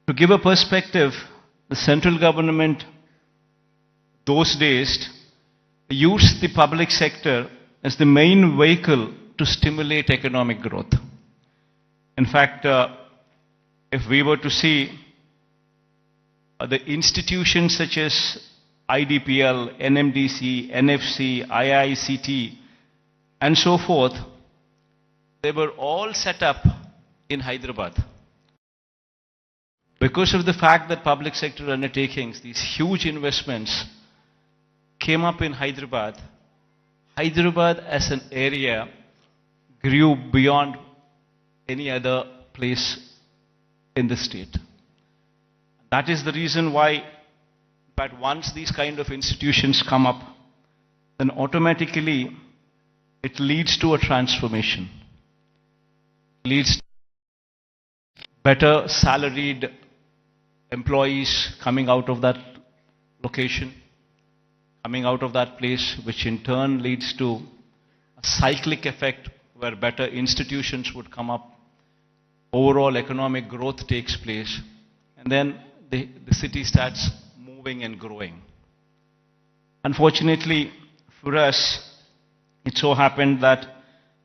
To give a perspective, the central government those days used the public sector as the main vehicle to stimulate economic growth. In fact, if we were to see the institutions such as IDPL, NMDC, NFC, IICT, and so forth, they were all set up in Hyderabad. Because of the fact that public sector undertakings, these huge investments came up in Hyderabad, Hyderabad as an area grew beyond any other place in the state. That is the reason why, but once these kind of institutions come up, then automatically it leads to a transformation. Leads to better salaried employees coming out of that location, coming out of that place, which in turn leads to a cyclic effect where better institutions would come up, overall economic growth takes place, and then the city starts moving and growing. Unfortunately for us, it so happened that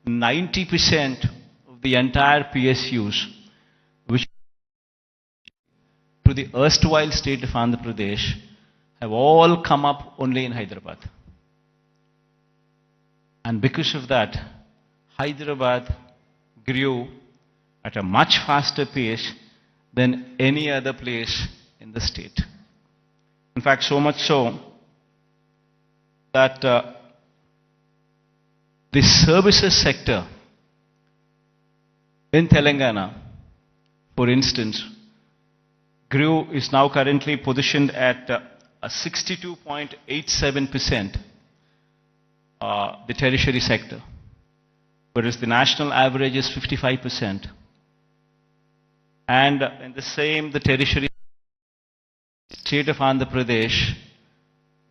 90% of the entire PSUs, which to the erstwhile state of Andhra Pradesh, have all come up only in Hyderabad. And because of that, Hyderabad grew at a much faster pace than any other place in the state. In fact, so much so that the services sector in Telangana, for instance, is now currently positioned at a 62.87%, the tertiary sector, whereas the national average is 55%. And in the tertiary state of Andhra Pradesh,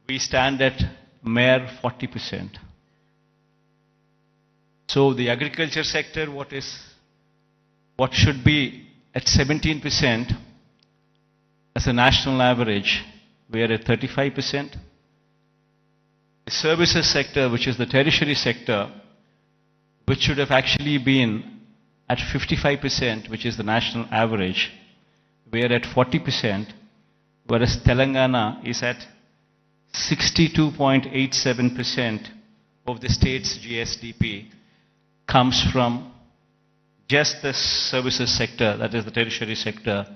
we stand at mere 40%. So the agriculture sector, what should be at 17% as a national average, we are at 35%. The services sector, which is the tertiary sector, which should have actually been at 55%, which is the national average, we are at 40%, whereas Telangana is at 62.87% of the state's GSDP comes from just the services sector, that is the tertiary sector,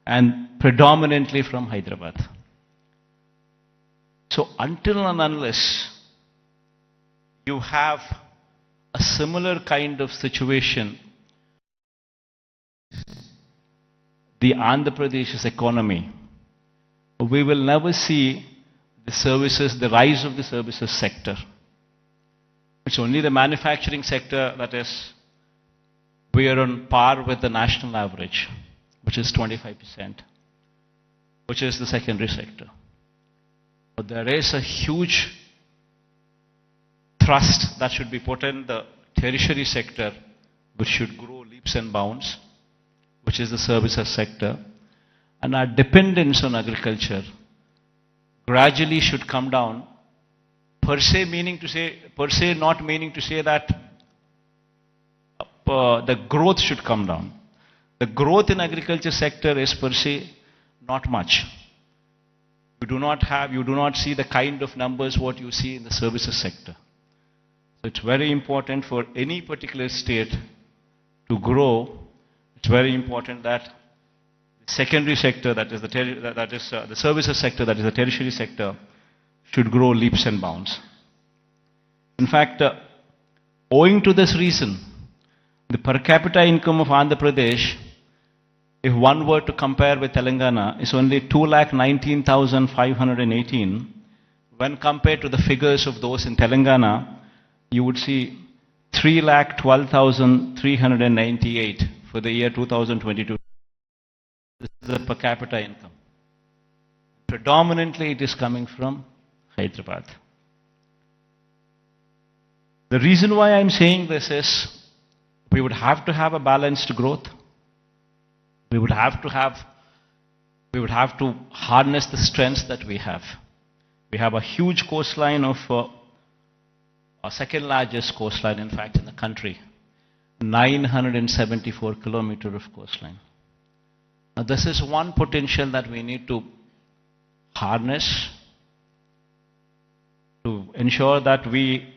and predominantly from Hyderabad. So until and unless you have a similar kind of situation, the Andhra Pradesh's economy, we will never see the rise of the services sector. It's only the manufacturing sector that is, we are on par with the national average, which is 25%, which is the secondary sector. But there is a huge thrust that should be put in the tertiary sector, which should grow leaps and bounds, which is the services sector. And our dependence on agriculture gradually should come down, per se not meaning to say that the growth should come down. The growth in agriculture sector is per se not much. You do not see the kind of numbers what you see in the services sector. So it's very important for any particular state to grow. It's very important that the secondary sector, that is the services sector, that is the tertiary sector, should grow leaps and bounds. In fact, owing to this reason, the per capita income of Andhra Pradesh, if one were to compare with Telangana, is only 2,19,518. When compared to the figures of those in Telangana, you would see 3,12,398 for the year 2022. This is the per capita income. Predominantly it is coming from Hyderabad. The reason why I'm saying this is, we would have to have a balanced growth. We would have to have we would have to harness the strengths that we have. We have a huge coastline of our second largest coastline, in fact, in the country. 974 kilometers of coastline. Now, this is one potential that we need to harness to ensure that we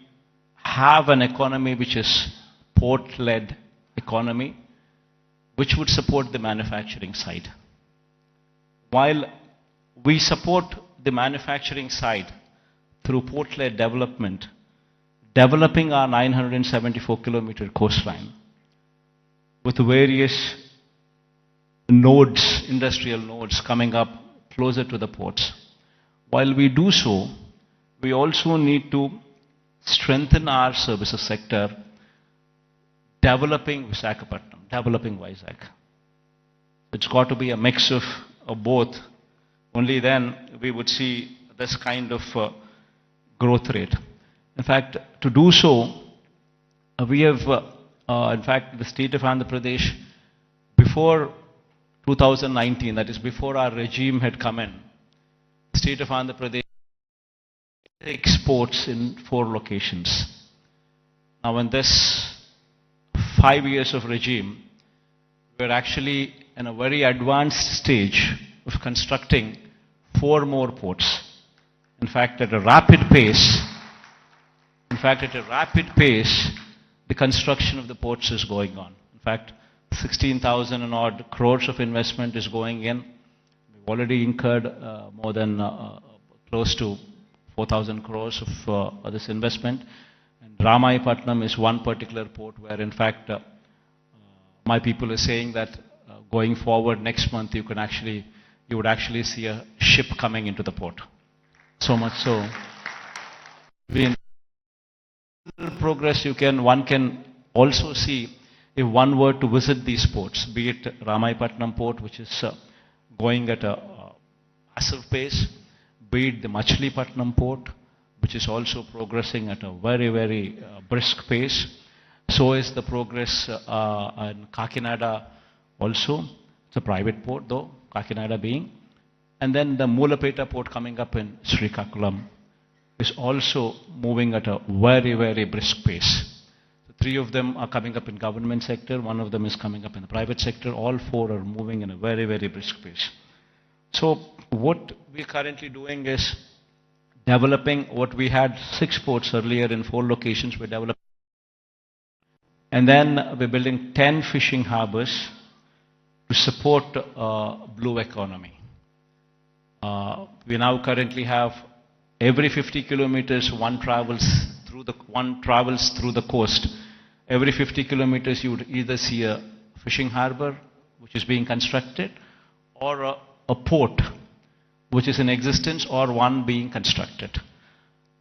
have an economy which is port-led economy, which would support the manufacturing side. While we support the manufacturing side through port-led development, developing our 974-kilometer coastline with various nodes, industrial nodes coming up closer to the ports. While we do so, we also need to strengthen our services sector, developing Visakhapatnam, developing Vizag. It's got to be a mix of both. Only then we would see this kind of growth rate. In fact, to do so, we have, in fact, the state of Andhra Pradesh, before 2019, that is before our regime had come in, the state of Andhra Pradesh exports in 4 locations. Now, in this 5 years of regime, we're actually in a very advanced stage of constructing 4 more ports. In fact, at a rapid pace, the construction of the ports is going on. In fact, 16,000 and odd crores of investment is going in. We've already incurred more than close to 4,000 crores of this investment. And Ramayapatnam is one particular port where, in fact, my people are saying that going forward next month, you would actually see a ship coming into the port. So much so, in progress, one can also see if one were to visit these ports, be it Ramayapatnam port, which is going at a massive pace, be it the Machilipatnam port, which is also progressing at a very, very brisk pace. So is the progress in Kakinada also. It's a private port though, Kakinada being. And then the Mulapeta port coming up in Srikakulam is also moving at a very, very brisk pace. So 3 of them are coming up in government sector, 1 of them is coming up in the private sector. All 4 are moving in a very, very brisk pace. So what we're currently doing is developing what we had 6 ports earlier in 4 locations. We're developing. And then we're building 10 fishing harbors to support blue economy. We now currently have every 50 kilometers one travels through the coast. Every 50 kilometers you would either see a fishing harbor which is being constructed, or a port which is in existence, or one being constructed.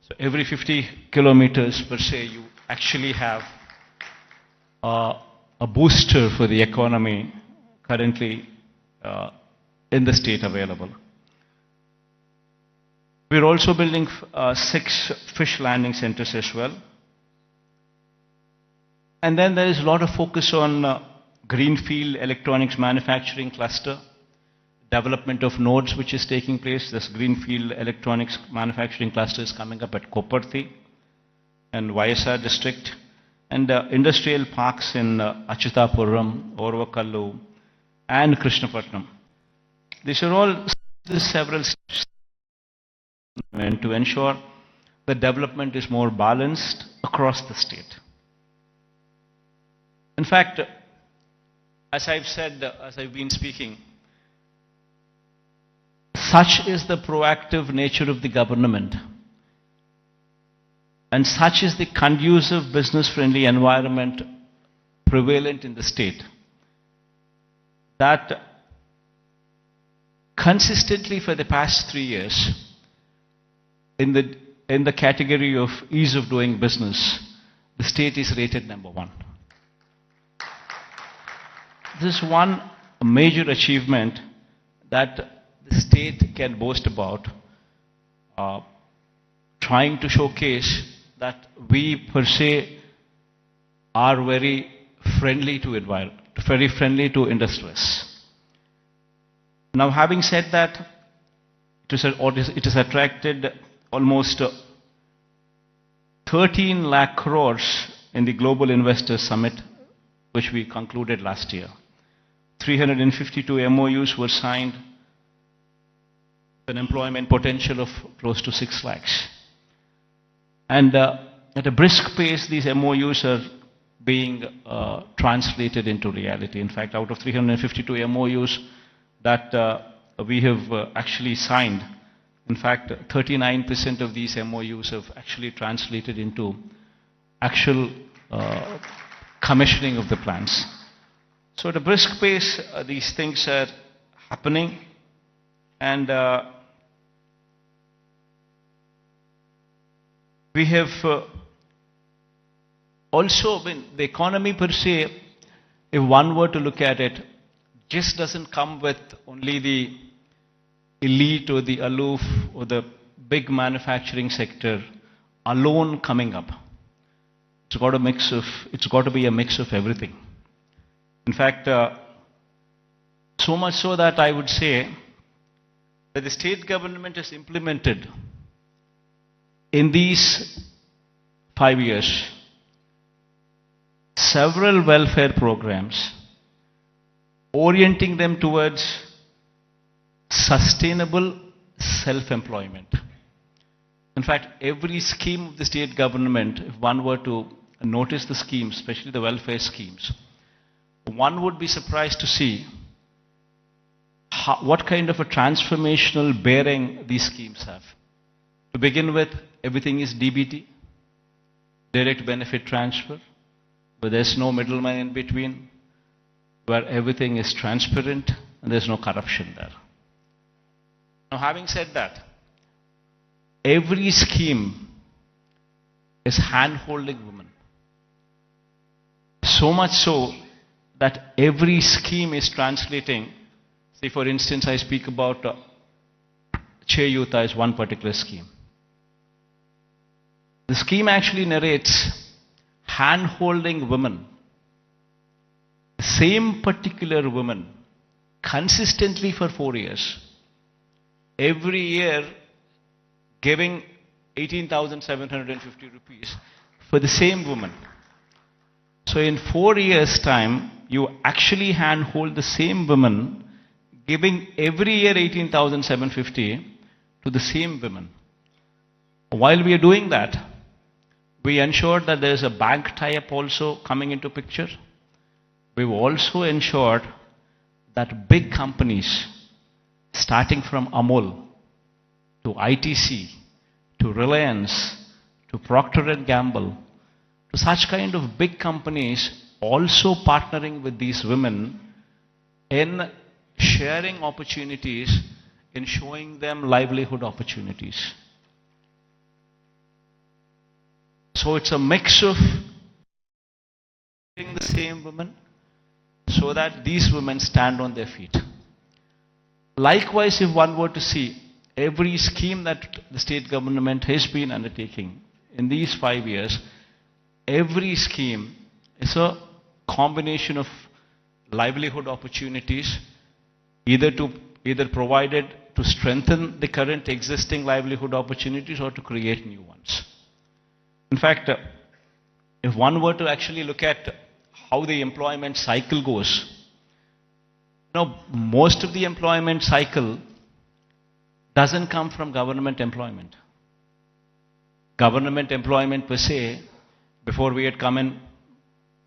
So every 50 kilometers per se, you actually have a booster for the economy currently in the state available. We're also building 6 fish landing centers as well. And then there is a lot of focus on greenfield electronics manufacturing cluster, development of nodes which is taking place. This greenfield electronics manufacturing cluster is coming up at Koparthi and YSR district, and industrial parks in Achutapuram, Orvakallu and Krishnapatnam. These are all several steps to ensure the development is more balanced across the state. In fact, as I've said, as I've been speaking, such is the proactive nature of the government, and such is the conducive business-friendly environment prevalent in the state, that consistently for the past 3 years, in the category of ease of doing business, the state is rated number 1. This is one major achievement that the state can boast about, trying to showcase that we per se are very friendly to environment, very friendly to industrialists. Now, having said that, it has attracted almost 13 lakh crores in the Global Investors Summit, which we concluded last year. 352 MOUs were signed, an employment potential of close to 6 lakhs. And at a brisk pace, these MOUs are being translated into reality. In fact, out of 352 MOUs that we have actually signed, in fact, 39% of these MOUs have actually translated into actual commissioning of the plants. So at a brisk pace, these things are happening, and we have also been, the economy per se, if one were to look at it, just doesn't come with only the elite or the aloof or the big manufacturing sector alone coming up. It's got to be a mix of everything. In fact, so much so that I would say that the state government has implemented in these 5 years several welfare programs orienting them towards sustainable self-employment. In fact, every scheme of the state government, if one were to notice the schemes, especially the welfare schemes, one would be surprised to see what kind of a transformational bearing these schemes have. To begin with, everything is DBT, direct benefit transfer, where there's no middleman in between, where everything is transparent and there's no corruption there. Now, having said that, every scheme is hand-holding women. So much so that every scheme is translating. Say, for instance, I speak about Cheyuta as one particular scheme. The scheme actually narrates hand-holding women, the same particular woman, consistently for 4 years, every year giving 18,750 rupees for the same woman. So in 4 years' time, you actually handhold the same woman, giving every year 18,750 to the same women. While we are doing that, we ensured that there is a bank tie-up also coming into picture. We've also ensured that big companies, starting from Amul to ITC to Reliance to Procter & Gamble, to such kind of big companies also partnering with these women in sharing opportunities, in showing them livelihood opportunities. So it's a mix of the same women so that these women stand on their feet. Likewise, if one were to see every scheme that the state government has been undertaking in these 5 years, every scheme is a combination of livelihood opportunities, either provided to strengthen the current existing livelihood opportunities or to create new ones. In fact, if one were to actually look at how the employment cycle goes, most of the employment cycle doesn't come from government employment. Government employment per se, before we had come in,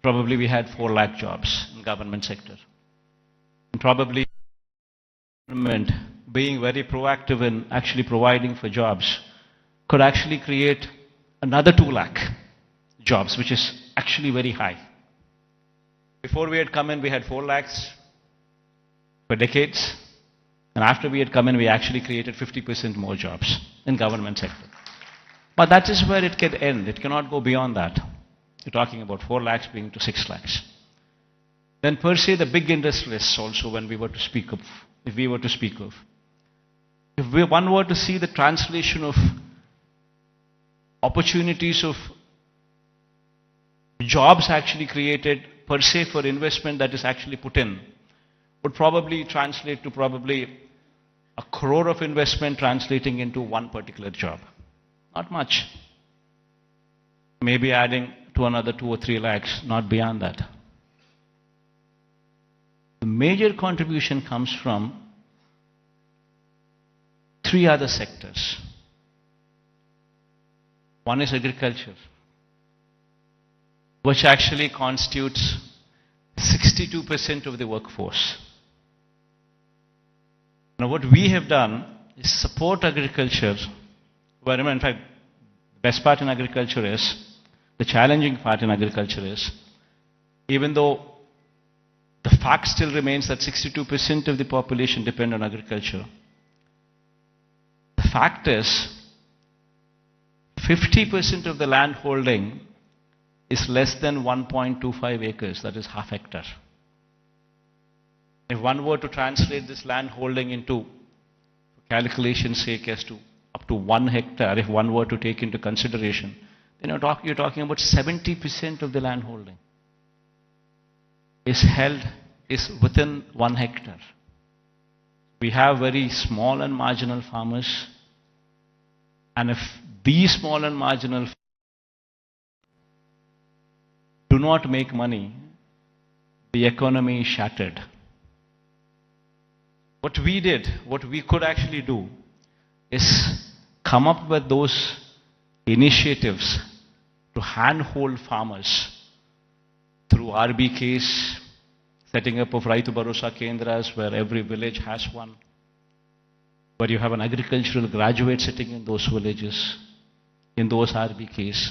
probably we had 4 lakh jobs in government sector. And probably government being very proactive in actually providing for jobs could actually create another 2 lakh jobs, which is actually very high. Before we had come in, we had 4 lakhs for decades. And after we had come in, we actually created 50% more jobs in government sector. But that is where it can end. It cannot go beyond that. You're talking about 4 lakhs being to 6 lakhs. Then per se, the big industrialists also, when we were to speak of, if one were to see the translation of opportunities of jobs actually created per se for investment that is actually put in, would probably translate to probably 1 crore of investment translating into one particular job. Not much. Maybe adding to another 2 or 3 lakhs, not beyond that. The major contribution comes from 3 other sectors. One is agriculture, which actually constitutes 62% of the workforce. Now, what we have done is support agriculture, where, in fact, the best part in agriculture is, the challenging part in agriculture is, even though the fact still remains that 62% of the population depend on agriculture, the fact is, 50% of the land holding is less than 1.25 acres, that is half hectare. If one were to translate this land holding into, for calculation's sake, as to up to 1 hectare, if one were to take into consideration, then you're talking about 70% of the land holding is within 1 hectare. We have very small and marginal farmers, and if these small and marginal do not make money, the economy is shattered. What we did, what we could actually do, is come up with those initiatives to handhold farmers through RBKs, setting up of Raitu Bharosa Kendras, where every village has one, where you have an agricultural graduate sitting in those villages, in those RBKs,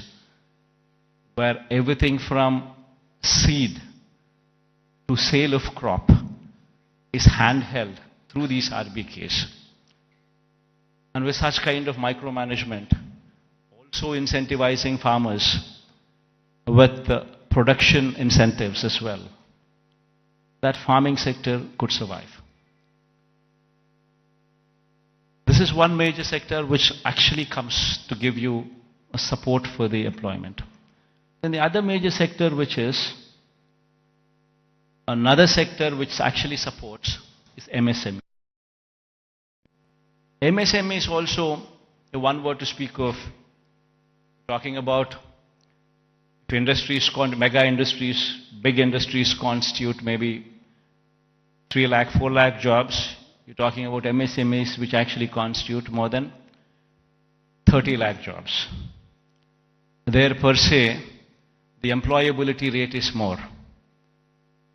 where everything from seed to sale of crop is handheld through these RBKs. And with such kind of micromanagement, also incentivizing farmers with production incentives as well, that farming sector could survive. This is one major sector which actually comes to give you a support for the employment. Then the other major sector, which is another sector which actually supports, is MSME. MSME is also the one word to speak of, talking about if industries, mega industries, big industries constitute maybe 3 lakh, 4 lakh jobs. You're talking about MSMEs which actually constitute more than 30 lakh jobs. There per se, the employability rate is more.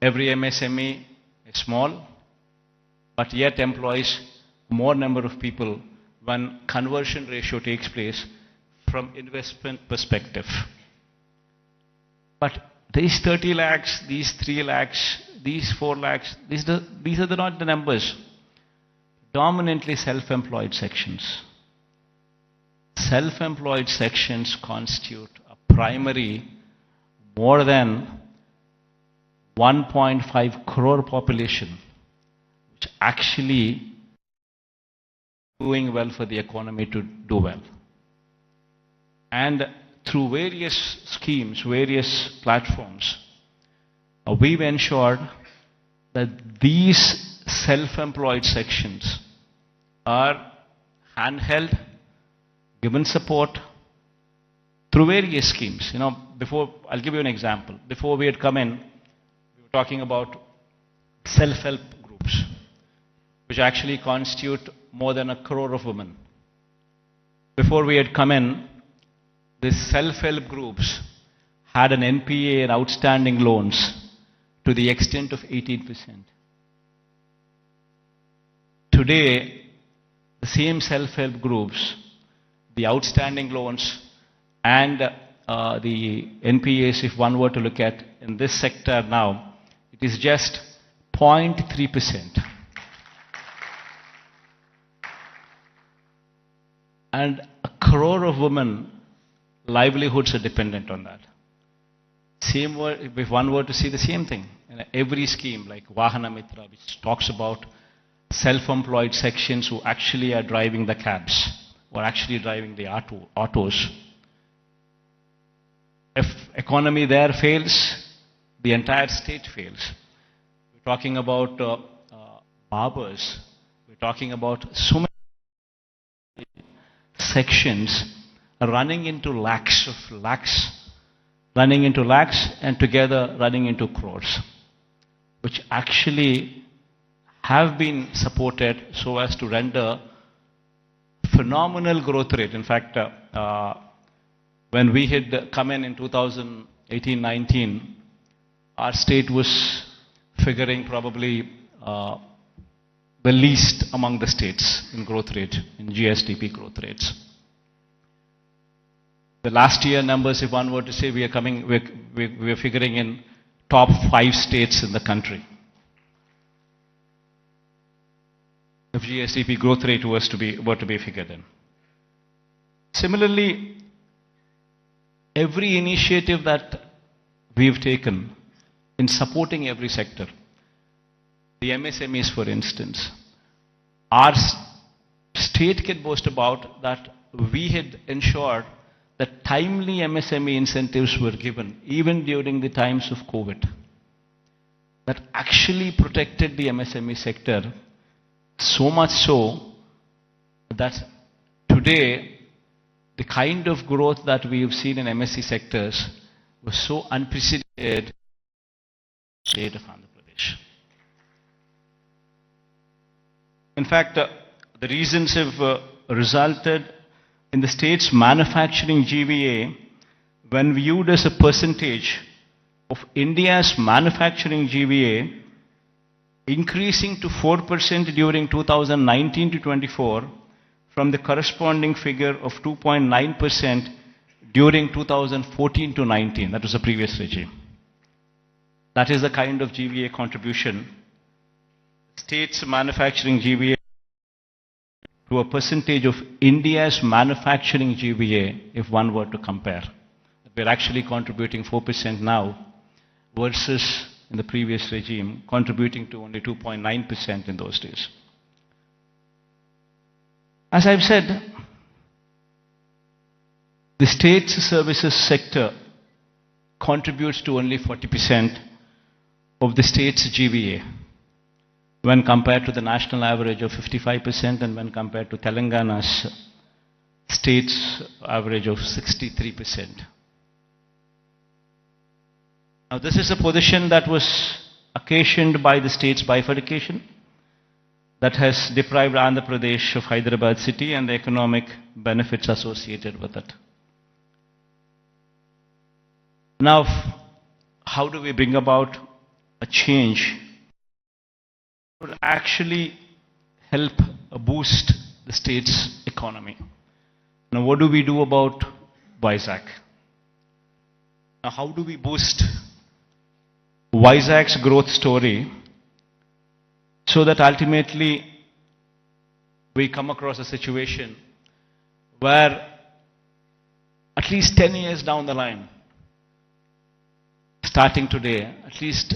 Every MSME is small, but yet employs more number of people when conversion ratio takes place from investment perspective. But these 30 lakhs, these 3 lakhs, these 4 lakhs, these are not the numbers. Dominantly self-employed sections. Self-employed sections constitute a primary more than 1.5 crore population, which actually doing well for the economy to do well. And through various schemes, various platforms, we've ensured that these self-employed sections are handheld, given support through various schemes. You know, before, I'll give you an example. Before we had come in, we were talking about self-help groups, which actually constitute more than 1 crore of women. Before we had come in, these self-help groups had an NPA and outstanding loans to the extent of 18%. Today, the same self-help groups, the outstanding loans and the NPAs, if one were to look at in this sector now, it is just 0.3%. And 1 crore of women livelihoods are dependent on that. Same word, if one were to see the same thing, in every scheme like Vahana Mitra, which talks about self-employed sections who actually are driving the cabs, or actually driving the autos. If economy there fails, the entire state fails. We're talking about barbers. We're talking about so many sections running into lakhs, and together running into crores, which actually have been supported so as to render phenomenal growth rate. In fact, when we had come in 2018-19, our state was figuring probably the least among the states in growth rate, in GSDP growth rates. The last year numbers, if one were to say, we're figuring in top 5 states in the country. If GSDP growth rate were to be figured in. Similarly, every initiative that we've taken in supporting every sector, the MSMEs for instance, our state can boast about that we had ensured that timely MSME incentives were given even during the times of COVID. That actually protected the MSME sector, so much so that today the kind of growth that we have seen in MSE sectors was so unprecedented in the state of Andhra Pradesh. In fact, the reasons have resulted in the state's manufacturing GVA, when viewed as a percentage of India's manufacturing GVA, increasing to 4% during 2019 to 24 from the corresponding figure of 2.9% during 2014 to 19. That was the previous regime. That is the kind of GVA contribution. State's manufacturing GVA to a percentage of India's manufacturing GVA, if one were to compare. We're actually contributing 4% now versus in the previous regime, contributing to only 2.9% in those days. As I've said, the state's services sector contributes to only 40% of the state's GVA when compared to the national average of 55% and when compared to Telangana's state's average of 63%. Now, this is a position that was occasioned by the state's bifurcation that has deprived Andhra Pradesh of Hyderabad city and the economic benefits associated with it. Now, how do we bring about a change that would actually help boost the state's economy? Now, what do we do about Vizag? Now, how do we boost Vizag's growth story so that ultimately we come across a situation where at least 10 years down the line, starting today, at least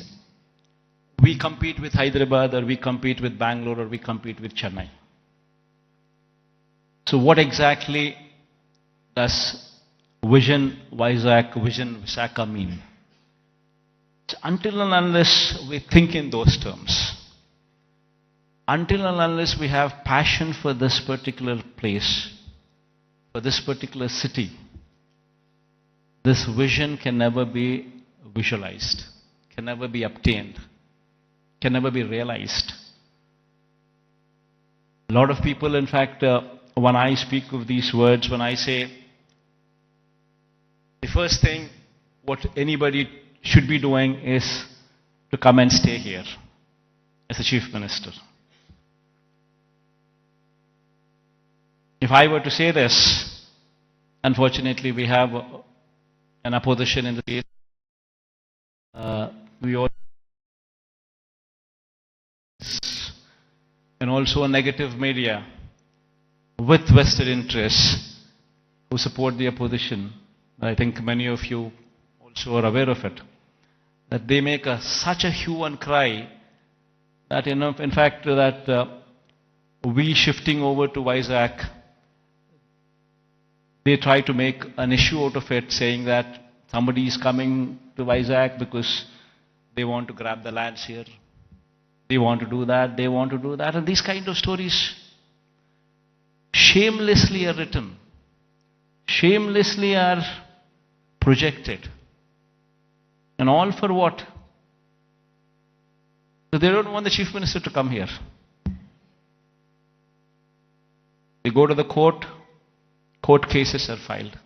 we compete with Hyderabad or we compete with Bangalore or we compete with Chennai. So what exactly does Vision Vizag, Vision Visakha mean? Until and unless we think in those terms, until and unless we have passion for this particular place, for this particular city, this vision can never be visualized, can never be obtained, can never be realized. A lot of people, in fact, when I speak of these words, when I say the first thing what anybody should be doing is to come and stay here as a chief minister. If I were to say this, unfortunately we have an opposition in the state. We all and also a negative media with vested interests who support the opposition. I think many of you also are aware of it. That they make such a hue and cry that, in fact, that we shifting over to Vizag, they try to make an issue out of it, saying that somebody is coming to Vizag because they want to grab the lands here. They want to do that, they want to do that. And these kind of stories shamelessly are written, shamelessly are projected. And all for what? So they don't want the Chief Minister to come here. They go to the court cases are filed.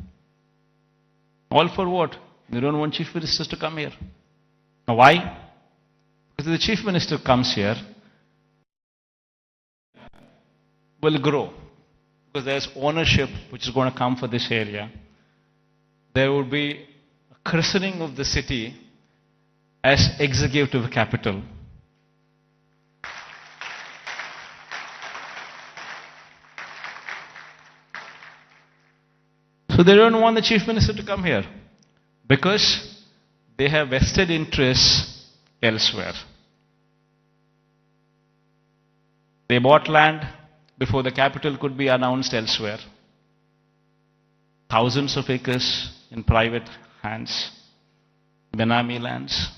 All for what? They don't want Chief Ministers to come here. Now why? Because if the Chief Minister comes here, will grow. Because there's ownership which is going to come for this area. There would be a christening of the city as executive capital. So they don't want the Chief Minister to come here because they have vested interests elsewhere. They bought land before the capital could be announced elsewhere. Thousands of acres in private hands, Benami lands.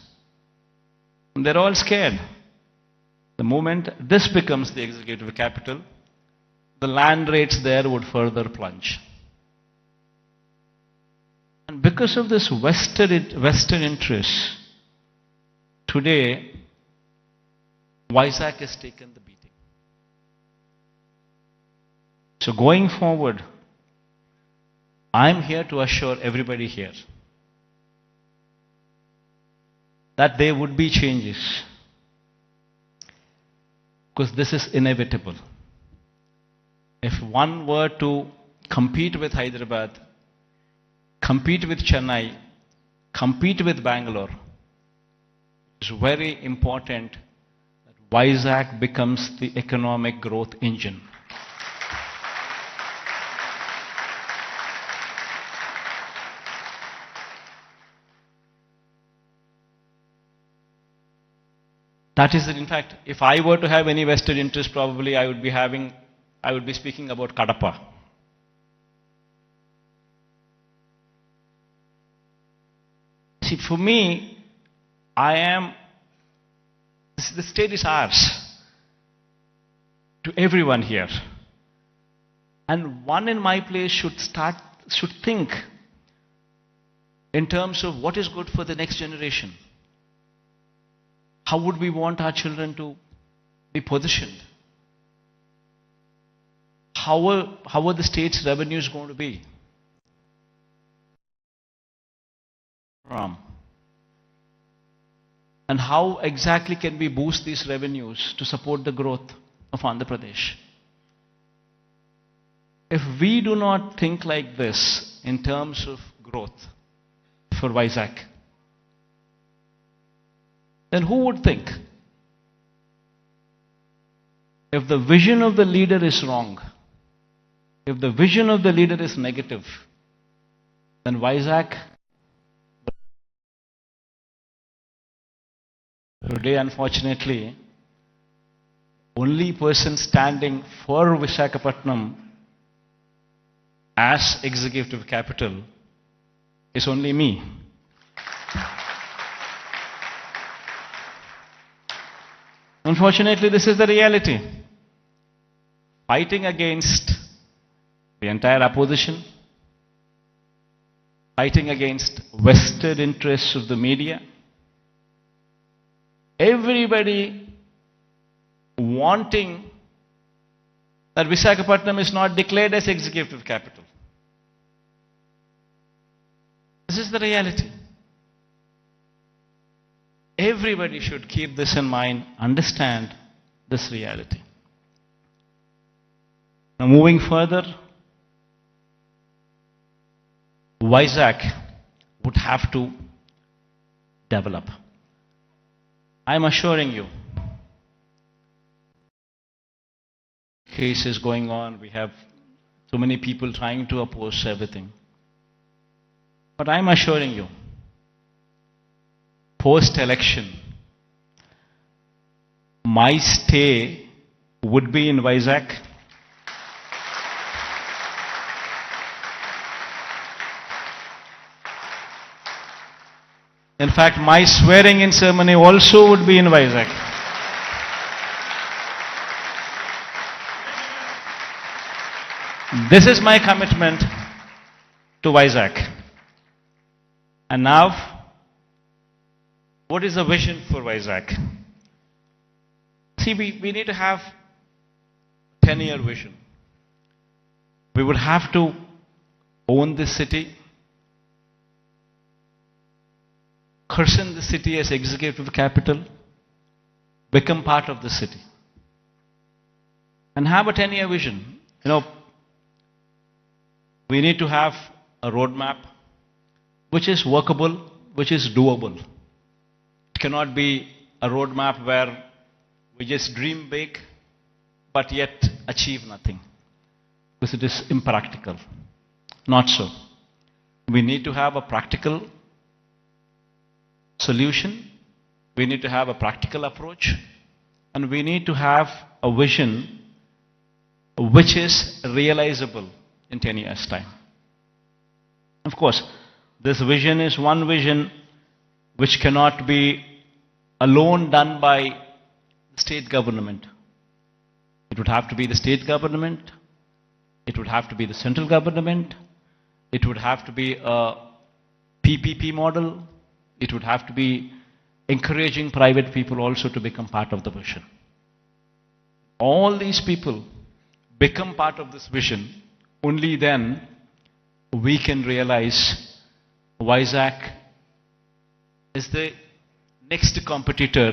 And they're all scared. The moment this becomes the executive capital, the land rates there would further plunge. And because of this vested interest, today, Vizag has taken the beating. So going forward, I'm here to assure everybody here that there would be changes. Because this is inevitable. If one were to compete with Hyderabad, compete with Chennai, compete with Bangalore, it's very important that Vizag becomes the economic growth engine. That is it. In fact, if I were to have any vested interest, probably I would be speaking about Kadapa. See, for me, the state is ours, to everyone here. And one in my place should think in terms of what is good for the next generation. How would we want our children to be positioned? How are the state's revenues going to be? And how exactly can we boost these revenues to support the growth of Andhra Pradesh? If we do not think like this in terms of growth for Vizag, then who would think? If the vision of the leader is wrong, if the vision of the leader is negative, then Vizag, today unfortunately, only person standing for Visakhapatnam as executive capital is only me. Unfortunately, this is the reality. Fighting against the entire opposition, fighting against vested interests of the media, everybody wanting that Visakhapatnam is not declared as executive capital. This is the reality. Everybody should keep this in mind, understand this reality. Now moving further, Vizag would have to develop. I am assuring you, cases going on, we have so many people trying to oppose everything. But I am assuring you, post-election, my stay would be in Vizag. In fact, my swearing-in ceremony also would be in Vizag. This is my commitment to Vizag. And now, what is the vision for Vizag? See, we need to have 10-year vision. We would have to own this city, christen the city as executive capital, become part of the city, and have a 10-year vision. We need to have a roadmap which is workable, which is doable. It cannot be a roadmap where we just dream big but yet achieve nothing, because it is impractical. Not so. We need to have a practical solution, we need to have a practical approach, and we need to have a vision which is realizable in 10 years' time. Of course, this vision is one vision which cannot be alone done by the state government. It would have to be the state government, it would have to be the central government, it would have to be a PPP model, it would have to be encouraging private people also to become part of the vision. All these people become part of this vision, only then we can realize Vizag is the next competitor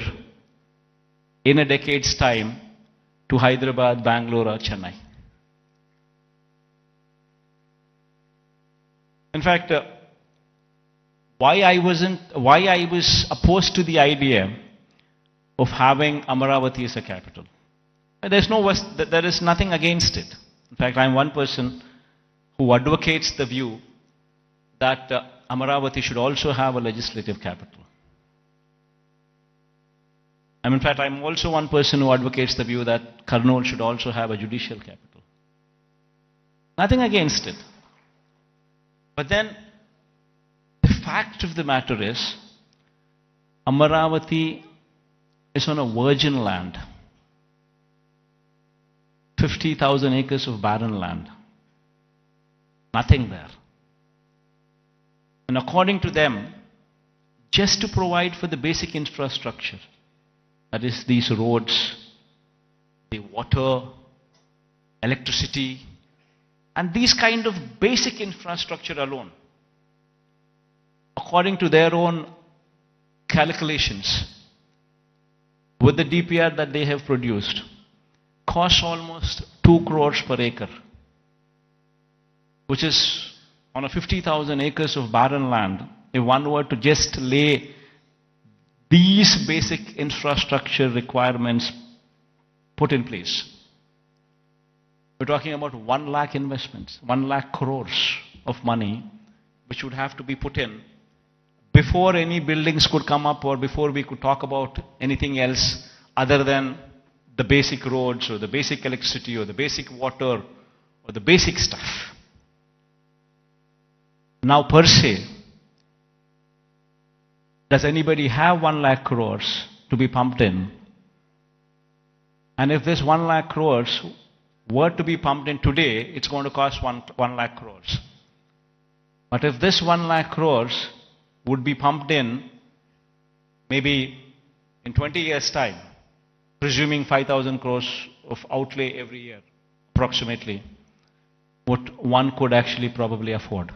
in a decade's time to Hyderabad, Bangalore or Chennai. In fact, why I was opposed to the idea of having Amaravati as a capital. There is nothing against it. In fact, I am one person who advocates the view that Amaravati should also have a legislative capital. In fact, I am also one person who advocates the view that Kurnool should also have a judicial capital. Nothing against it. But then, the fact of the matter is, Amaravati is on a virgin land. 50,000 acres of barren land. Nothing there. And according to them, just to provide for the basic infrastructure, that is these roads, the water, electricity, and these kind of basic infrastructure alone, according to their own calculations, with the DPR that they have produced, costs almost 2 crores per acre, which is on a 50,000 acres of barren land. If one were to just lay these basic infrastructure requirements put in place, we're talking about 1 lakh investments, 1 lakh crores of money, which would have to be put in before any buildings could come up or before we could talk about anything else other than the basic roads or the basic electricity or the basic water or the basic stuff. Now per se, does anybody have 1 lakh crores to be pumped in? And if this 1 lakh crores were to be pumped in today, it's going to cost 1 lakh crores. But if this 1 lakh crores would be pumped in maybe in 20 years' time, presuming 5,000 crores of outlay every year, approximately, what one could actually probably afford.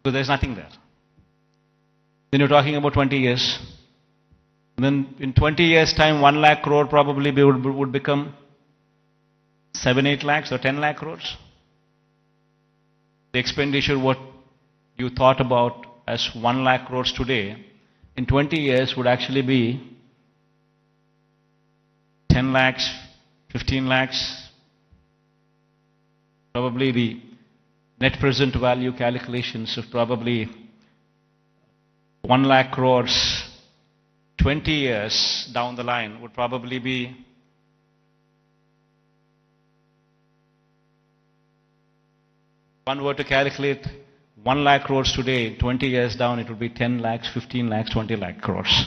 Because there's nothing there. Then you're talking about 20 years. Then in 20 years' time, 1 lakh crore probably would become 7-8 lakhs or 10 lakh crores. The expenditure what you thought about as 1 lakh crores today, in 20 years would actually be 10 lakhs, 15 lakhs. Probably the net present value calculations of probably 1 lakh crores 20 years down the line would probably be one were to calculate 1 lakh crores today, 20 years down it would be 10 lakhs, 15 lakhs, 20 lakh crores.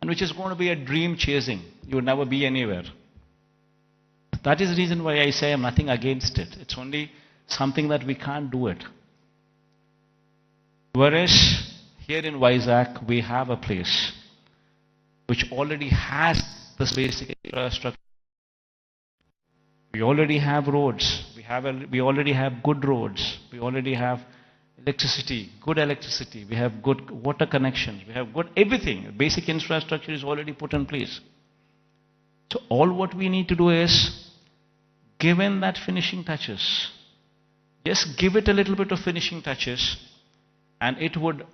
And which is going to be a dream chasing. You would never be anywhere. The That is the reason why I say I'm nothing against it. It's only something that we can't do it. Whereas here in Vizag, we have a place which already has this basic infrastructure. We already have roads. We already have good roads. We already have electricity, good electricity. We have good water connections. We have good everything. Basic infrastructure is already put in place. So all what we need to do is, given that finishing touches, just give it a little bit of finishing touches, and it would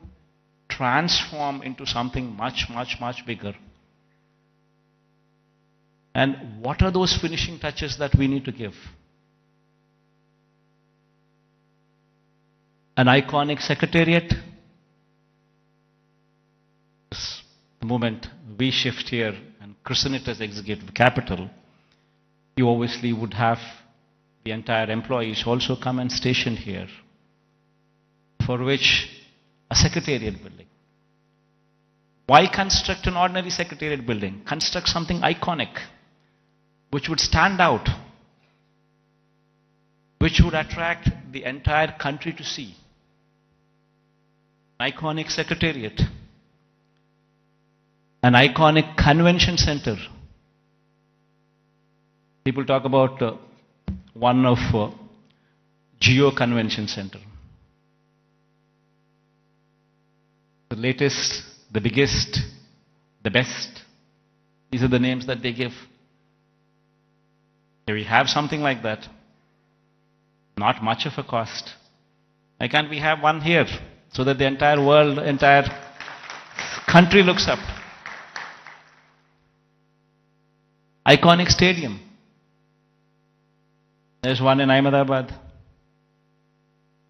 transform into something much, much, much bigger. And what are those finishing touches that we need to give? An iconic secretariat. The moment we shift here and christen it as executive capital, you obviously would have the entire employees also come and station here, for which a secretariat building. Why construct an ordinary secretariat building? Construct something iconic, which would stand out, which would attract the entire country to see. An iconic secretariat, an iconic convention center. People talk about one of Geo Convention Center. The latest, the biggest, the best. These are the names that they give. If we have something like that, not much of a cost. Why can't we have one here so that the entire world, entire country looks up? Iconic stadium. There's one in Ahmedabad.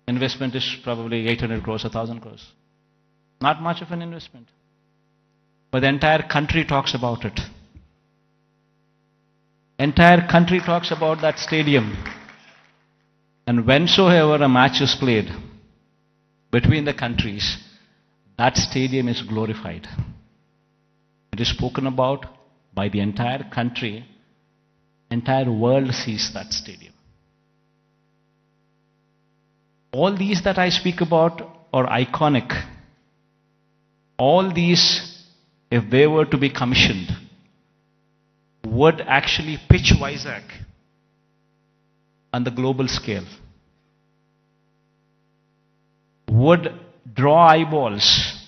Investment is probably 800 crores, 1,000 crores. Not much of an investment. But the entire country talks about it. Entire country talks about that stadium. And whensoever a match is played between the countries, that stadium is glorified. It is spoken about by the entire country. Entire world sees that stadium. All these that I speak about are iconic. All these, if they were to be commissioned, would actually pitch Vizag on the global scale, would draw eyeballs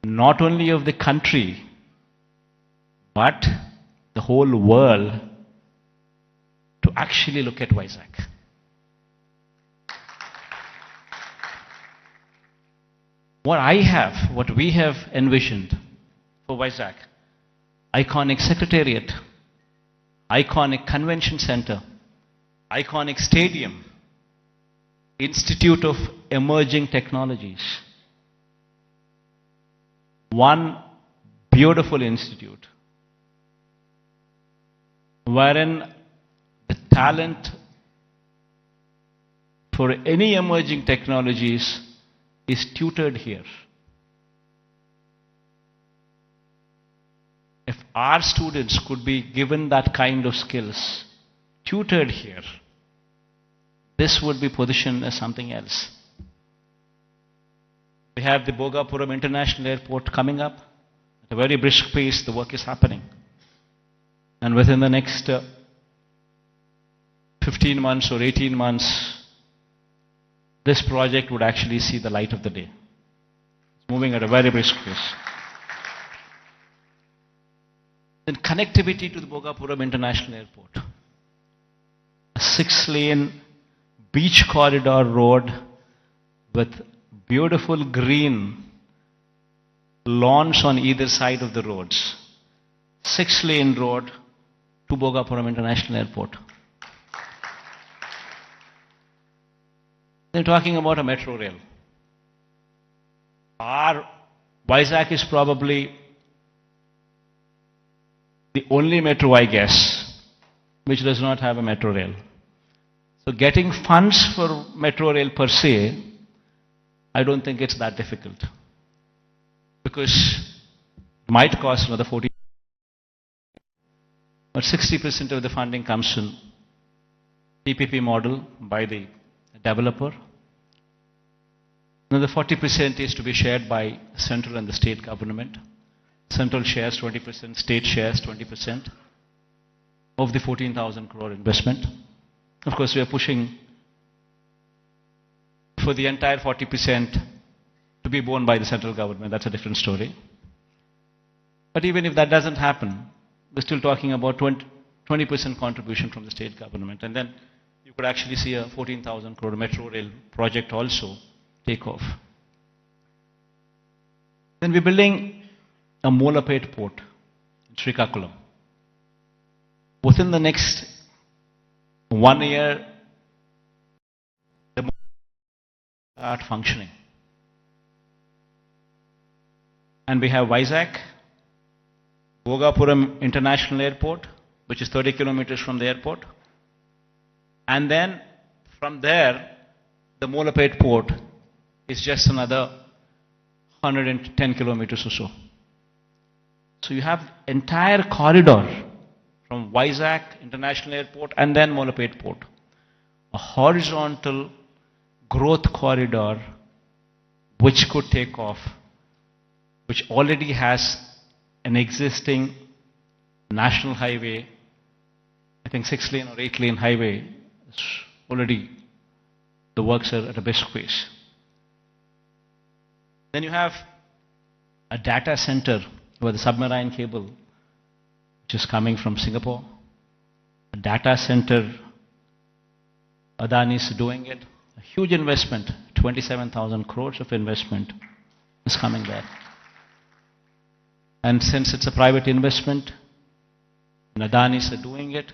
not only of the country but the whole world to actually look at Vizag. What we have envisioned for Vizag, iconic secretariat, iconic convention center, iconic stadium, Institute of Emerging Technologies. One beautiful institute wherein the talent for any emerging technologies is tutored here. If our students could be given that kind of skills, tutored here, this would be positioned as something else. We have the Bhogapuram International Airport coming up. At a very brisk pace, the work is happening. And within the next 15 months or 18 months, this project would actually see the light of the day. It's moving at a very brisk pace. Then connectivity to the Bhogapuram International Airport. A 6-lane beach corridor road with beautiful green lawns on either side of the roads. 6-lane road to Bhogapuram International Airport. They're talking about a metro rail. Our Vizag is probably the only metro, I guess, which does not have a metro rail. So getting funds for metro rail per se, I don't think it's that difficult. Because it might cost another 40. But 60% of the funding comes in PPP model by the developer. Another 40% is to be shared by central and the state government. Central shares 20%, state shares 20% of the 14,000 crore investment. Of course, we are pushing for the entire 40% to be borne by the central government. That's a different story. But even if that doesn't happen, we're still talking about 20% contribution from the state government. And then you could actually see a 14,000 crore metro rail project also take off. Then we're building a Molapet port in Srikakulam. Within the next 1 year, the port will start functioning. And we have Vizag, Bhogapuram International Airport, which is 30 kilometers from the airport. And then from there, the Molapet port is just another 110 kilometers or so. So you have entire corridor from Vizag International Airport and then Molapet port. A horizontal growth corridor which could take off, which already has an existing national highway, I think 6-lane or 8-lane highway. It's already, the works are at a best pace. Then you have a data center with a submarine cable which is coming from Singapore. A data center, Adani is doing it. A huge investment, 27,000 crores of investment is coming there. And since it's a private investment, and Adanis are doing it,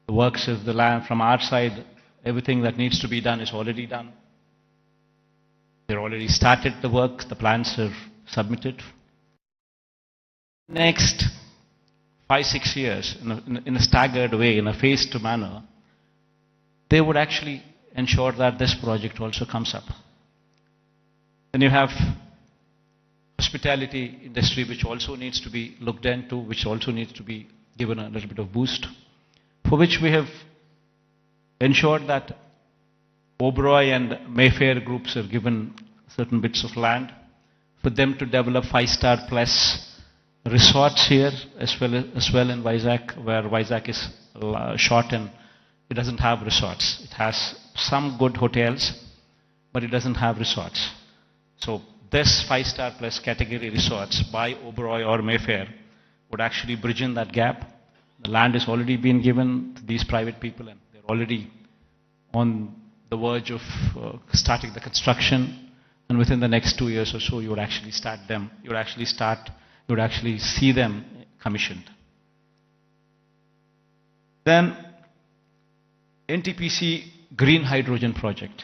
the works of the land from our side, everything that needs to be done is already done. They've already started the work, the plans are submitted. Next 5-6 years, in a staggered way, in a phased manner, they would actually ensure that this project also comes up. Then you have hospitality industry, which also needs to be looked into, which also needs to be given a little bit of boost, for which we have ensured that Oberoi and Mayfair groups have given certain bits of land for them to develop 5-star plus resorts here, as well in Vizag, where Vizag is short and it doesn't have resorts. It has some good hotels, but it doesn't have resorts. So this 5-star plus category resorts by Oberoi or Mayfair would actually bridge in that gap. The land has already been given to these private people and they're already on the verge of starting the construction, and within the next 2 years or so you would actually start them, you would actually see them commissioned. Then NTPC Green Hydrogen Project.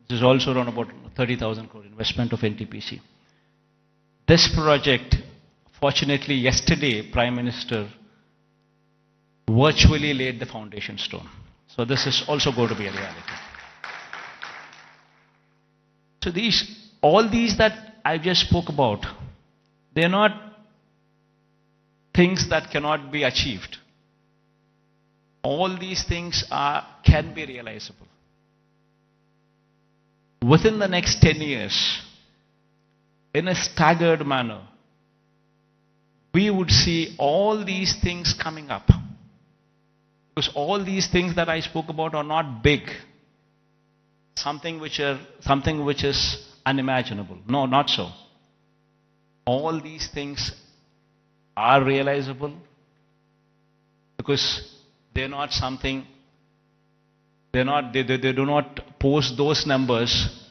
This is also around about 30,000 crore investment of NTPC. This project, fortunately yesterday, Prime Minister virtually laid the foundation stone. So this is also going to be a reality. So all these that I just spoke about, they're not things that cannot be achieved. All these things can be realizable. Within the next 10 years, in a staggered manner, we would see all these things coming up. Because all these things that I spoke about are not big. Something which is unimaginable. No, not so. All these things are realizable because they're not something, they do not post those numbers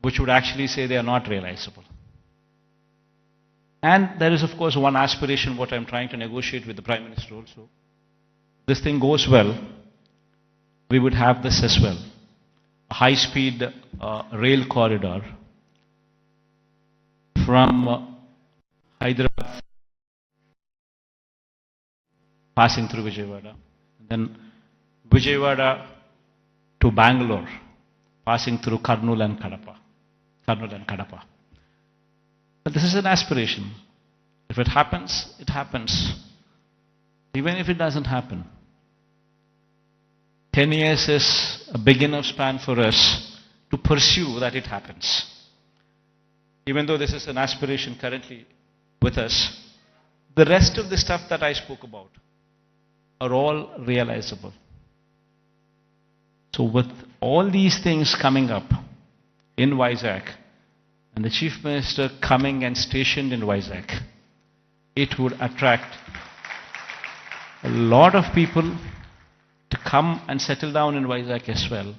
which would actually say they are not realizable. And there is of course one aspiration what I'm trying to negotiate with the Prime Minister also. This thing goes well, we would have this as well. A high-speed rail corridor from Hyderabad passing through Vijayawada, then Vijayawada to Bangalore, passing through Kurnool and Kadapa. But this is an aspiration. If it happens, it happens. Even if it doesn't happen, 10 years is a big enough span for us to pursue that it happens. Even though this is an aspiration currently with us, the rest of the stuff that I spoke about are all realizable. So with all these things coming up in Vizag, and the Chief Minister coming and stationed in Vizag, it would attract a lot of people to come and settle down in Vizag as well.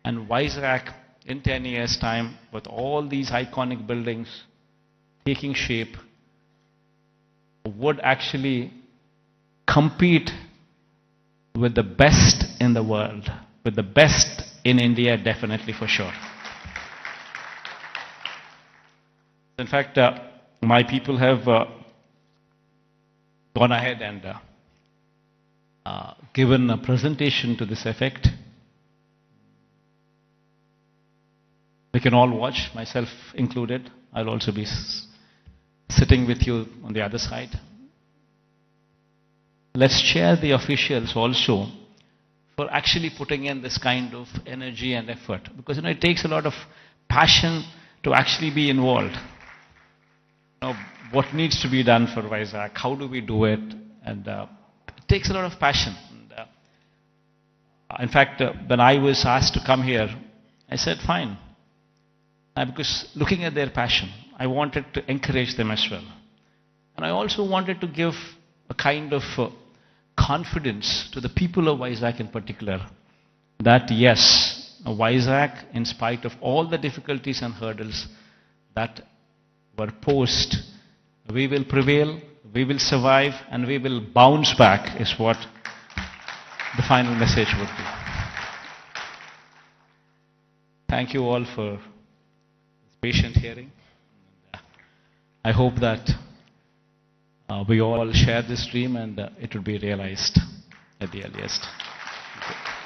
And Vizag, in 10 years' time, with all these iconic buildings taking shape, would actually compete with the best in the world, with the best in India, definitely for sure. In fact, my people have gone ahead and given a presentation to this effect. We can all watch, myself included. I'll also be sitting with you on the other side. Let's cheer the officials also for actually putting in this kind of energy and effort, because it takes a lot of passion to actually be involved. What needs to be done for Vizag? How do we do it? And it takes a lot of passion. And, in fact, when I was asked to come here, I said, fine. Because looking at their passion, I wanted to encourage them as well. And I also wanted to give a kind of confidence to the people of Vizag in particular, that yes, Vizag, in spite of all the difficulties and hurdles that were posed, we will prevail, we will survive, and we will bounce back, is what the final message would be. Thank you all for patient hearing. I hope that we all share this dream and it will be realized at the earliest. Thank you.